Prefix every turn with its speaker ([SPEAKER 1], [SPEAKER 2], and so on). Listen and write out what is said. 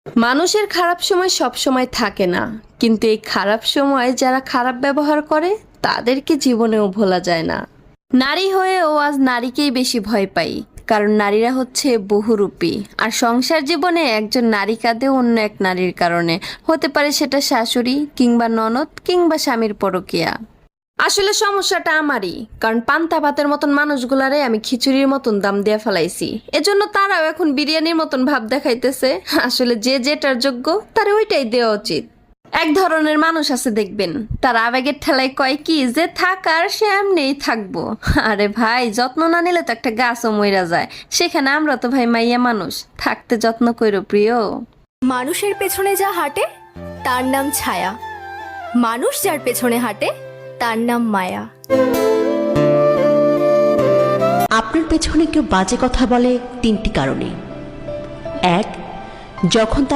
[SPEAKER 1] মানুষের খারাপ সময় সব সময় থাকে না, কিন্তু এই খারাপ সময় যারা খারাপ ব্যবহার করে তাদেরকে জীবনেও ভোলা যায় না। নারী হয়েও আজ নারীকেই বেশি ভয় পাই, কারণ নারীরা হচ্ছে বহুরূপী। আর সংসার জীবনে একজন নারী কাঁদে অন্য এক নারীর কারণে, হতে পারে সেটা শাশুড়ি কিংবা ননদ কিংবা স্বামীর পরকীয়া। আসলে সমস্যাটা আমারই, কারণ পান্তা ভাতের মতন মানুষগুলারে আমি খিচুড়ির মতন দাম দিয়ে ফেলাইছি, এজন্য তারাও এখন বিরিয়ানির মতন ভাব দেখাইতেছে। আসলে যে যেটার যোগ্য তার ওইটাই দেওয়া উচিত। এক ধরনের মানুষ আছে দেখবেন, তার আবেগের ঠেলায় কয় কি যে থাকার সে এমনিই থাকবো। আরে ভাই, যত্ন না নিলে তো একটা গাছও মইরা যায়, সেখানে আমরা তো ভাই মাইয়া মানুষ, থাকতে যত্ন কইরো প্রিয়।
[SPEAKER 2] মানুষের পেছনে যা হাঁটে তার নাম ছায়া, মানুষ যার পেছনে হাঁটে তার নাম মায়া।
[SPEAKER 3] আপনার পেছনে কেউ বাজে কথা বলে তিনটি কারণে। এক, যখন